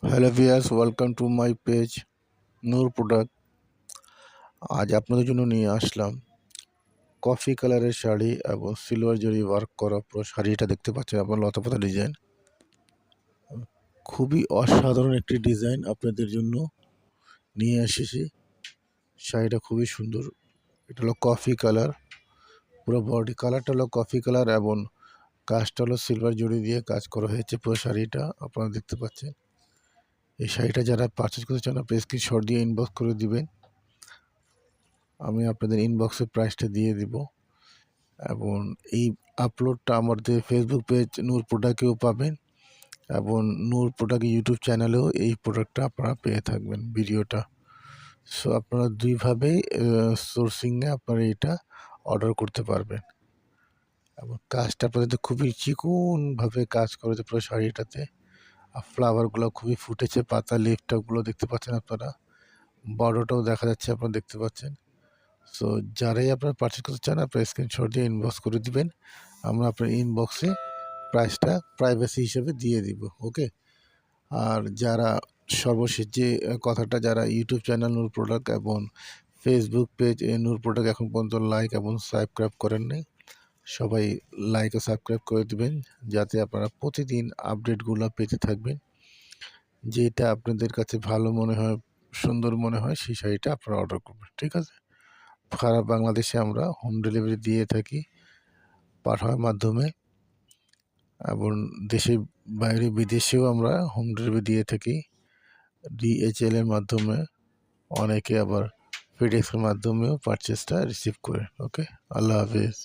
Hello viewers, welcome to my page Noor product. আজ আপনাদের জন্য নিয়ে আসলাম কফি কালারের শাড়ি এবং সিলভার জরি ওয়ার্ক করা পুরো শাড়িটা দেখতে পাচ্ছেন আপনার লতাপাতা ডিজাইন। খুবই অসাধারণ একটি ডিজাইন আপনাদের জন্য নিয়ে এসেছি। শাড়িটা খুবই সুন্দর। এটা হলো কফি কালার, পুরো বডি কালারটা হলো কফি কালার এবং কাজটা হলো সিলভার জরি দিয়ে কাজ করা হয়েছে পুরো শাড়িটা আপনারা দেখতে পাচ্ছেন। এই শাড়িটা যারা পারচেজ করতে চান আপনি স্ক্রিনশট দিয়ে ইনবক্স করে দিবেন। আমি আপনাদের ইনবক্সে প্রাইসটা দিয়ে দিব এবং এই আপলোডটা আমাদের ফেসবুক পেজ নূর প্রোডাক্টেও পাবেন এবং নূর প্রোডাক্ট ইউটিউব চ্যানেলেও এই প্রোডাক্টটা আপনারা পেয়ে থাকবেন ভিডিওটা। সো আপনারা দুইভাবেই সোর্সিংয়ে আপনারা এটা অর্ডার করতে পারবেন এবং কাজটা আপনাদের খুবই চিকনভাবে কাজ করেছে পুরো শাড়িটাতে। আর ফ্লাওয়ারগুলো খুবই ফুটেছে, পাতা লিফটাগুলো দেখতে পাচ্ছেন আপনারা, বর্ডারটাও দেখা যাচ্ছে আপনারা দেখতে পাচ্ছেন। সো যারাই আপনারা পারচেজ করতে চান আপনার স্ক্রিনশট দিয়ে ইনবক্স করে দিবেন, আমরা আপনার ইনবক্সে প্রাইসটা প্রাইভেসি হিসেবে দিয়ে দিব। ওকে। আর যারা সর্বশেষ যে কথাটা, যারা ইউটিউব চ্যানেল নূর প্রোডাক্ট এবং ফেসবুক পেজ নূর প্রোডাক্ট এখন পর্যন্ত লাইক এবং সাবস্ক্রাইব করেন নাই, সবাই লাইক ও সাবস্ক্রাইব করে দিবেন যাতে আপনারা প্রতিদিন আপডেটগুলো পেতে থাকবেন। যেটা আপনাদের কাছে ভালো মনে হয়, সুন্দর মনে হয়, সেই শাড়িটা আপনারা অর্ডার করবেন। ঠিক আছে। সারা বাংলাদেশে আমরা হোম ডেলিভারি দিয়ে থাকি পাঠানোর মাধ্যমে এবং দেশের বাইরে বিদেশেও আমরা হোম ডেলিভারি দিয়ে থাকি DHL এর মাধ্যমে। অনেকে আবার ফেডেক্সের মাধ্যমেও পারচেসটা রিসিভ করে। ওকে, আল্লাহ হাফেজ।